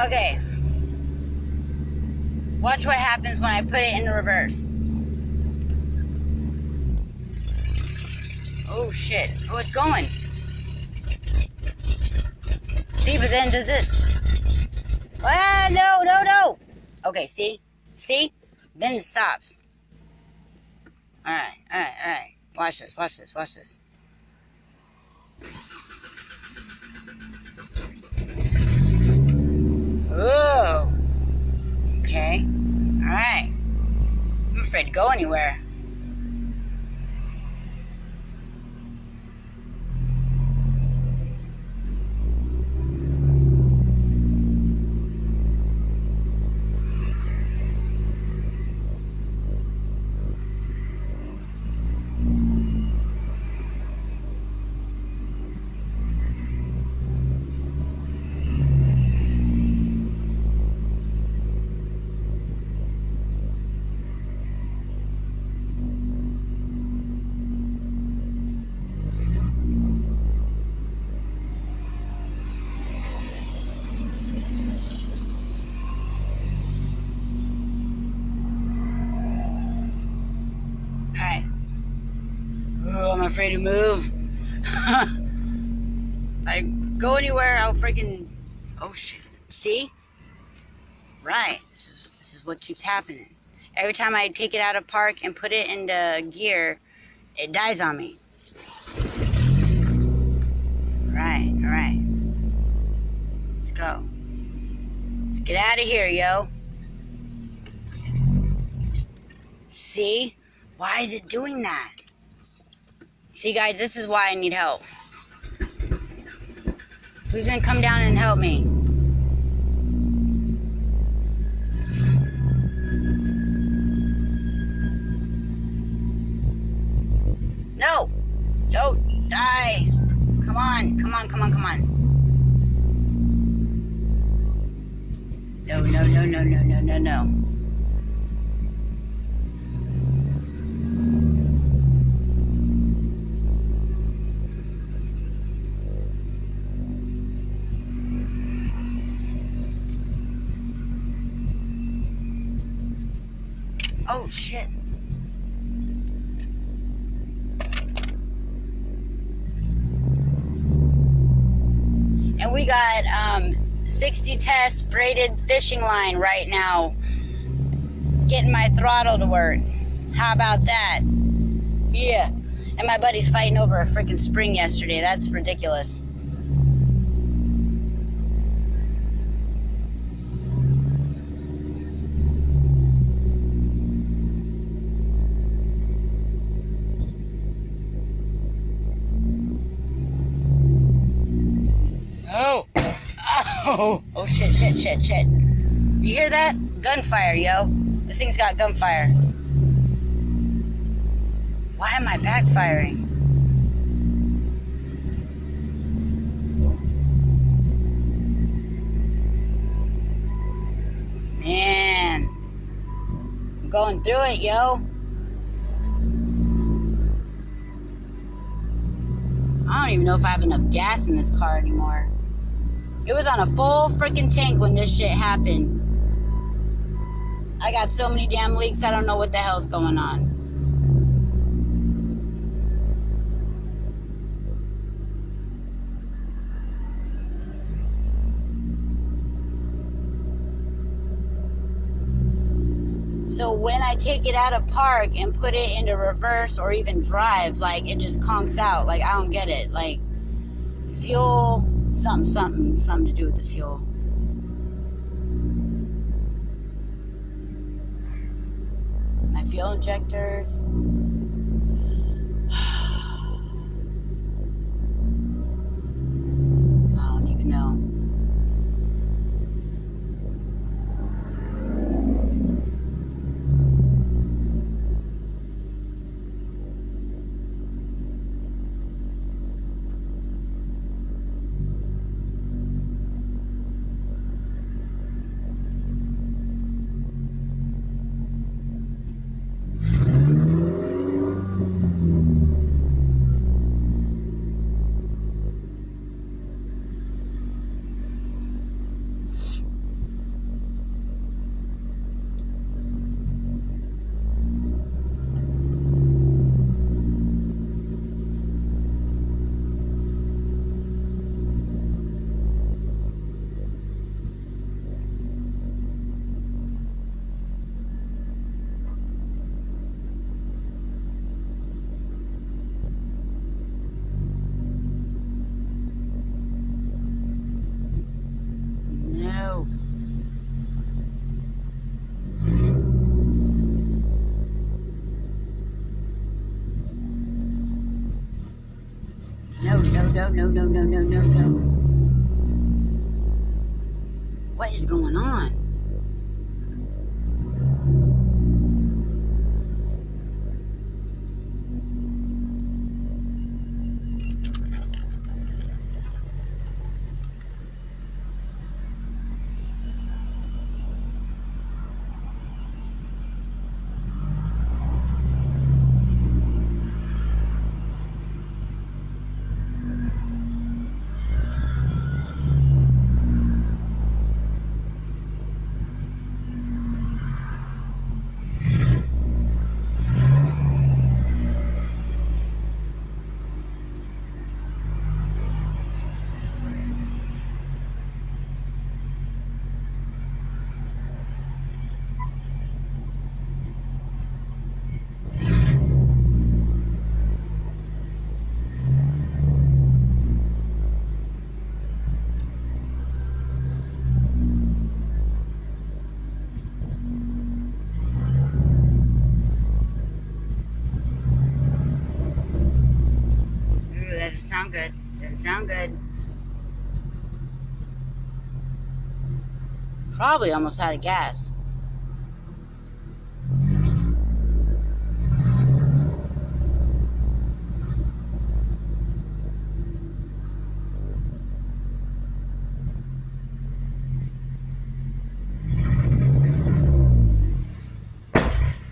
Okay. Watch what happens when I put it in the reverse. Oh shit. Oh, it's going. See, but then does this. Ah, no. Okay, see? See? Then it stops. Alright. Watch this. Oh. Okay. Alright. I'm afraid to go anywhere. I'm afraid to move. I go anywhere, I'll freaking... Oh shit. See? Right. This is what keeps happening. Every time I take it out of park and put it into gear, it dies on me. Alright. Let's go. Let's get out of here, yo. See? Why is it doing that? See, guys, this is why I need help. Who's gonna come down and help me? No! Don't die! Come on. No. Oh, shit. And we got 60 test braided fishing line right now. Getting my throttle to work. How about that? Yeah. And my buddy's fighting over a freaking spring yesterday. That's ridiculous. Oh, shit. You hear that? Gunfire, yo. This thing's got gunfire. Why am I backfiring? Man. I'm going through it, yo. I don't even know if I have enough gas in this car anymore. It was on a full freaking tank when this shit happened. I got so many damn leaks, I don't know what the hell's going on. So when I take it out of park and put it into reverse or even drive, like, it just conks out. Like, I don't get it. Like, fuel... Something to do with the fuel. My fuel injectors. I don't even know. no, no, no. What is going on? That doesn't sound good. Doesn't sound good. Probably almost out of gas.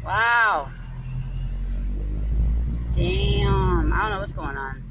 Wow. Damn. I don't know what's going on.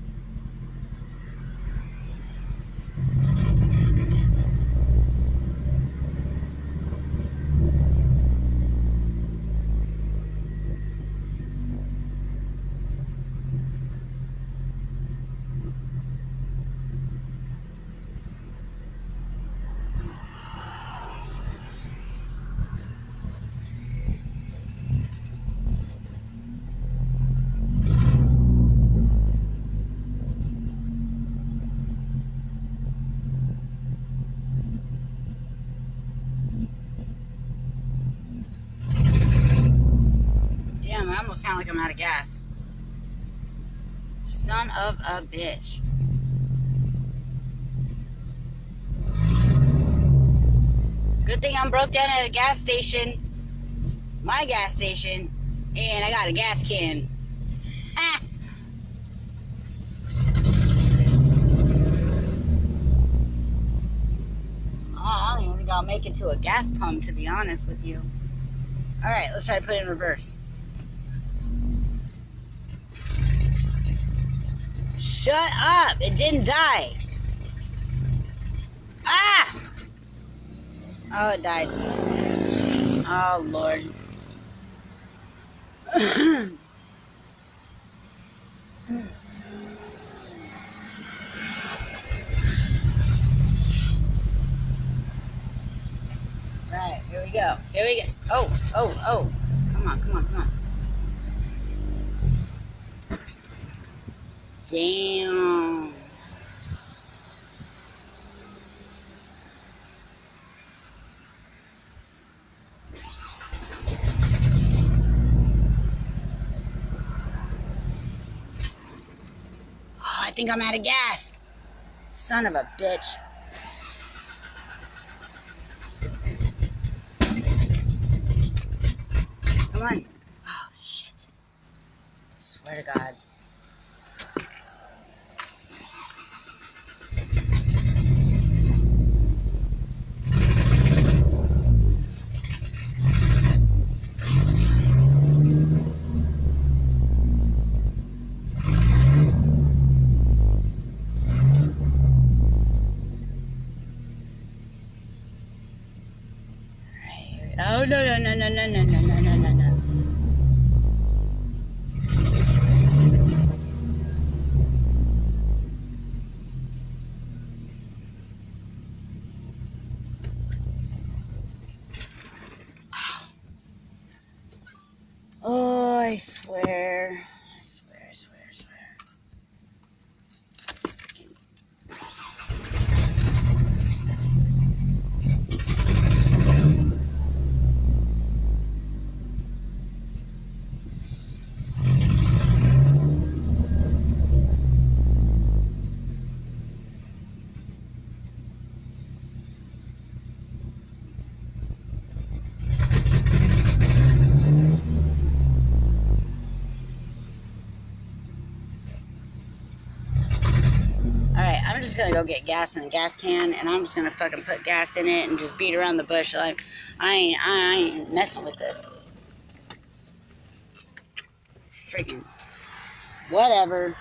Damn, I almost sound like I'm out of gas. Son of a bitch. Good thing I'm broke down at a gas station. My gas station. And I got a gas can. Ah. Oh, I don't even think I'll make it to a gas pump, to be honest with you. Alright, let's try to put it in reverse. Shut up! It didn't die. Ah! Oh, it died. Oh, Lord. Right, here we go. Here we go. Oh, oh, oh. Come on, come on, come on. Damn. Oh, I think I'm out of gas. Son of a bitch. Come on. Oh, shit. Swear to God. Oh, no, no, no, no, no, no, no, no, no, no, no. Oh, I swear. I swear, I swear, I swear. just gonna go get gas in a gas can, and I'm just gonna fucking put gas in it and just beat around the bush. Like, I ain't messing with this. Freaking whatever.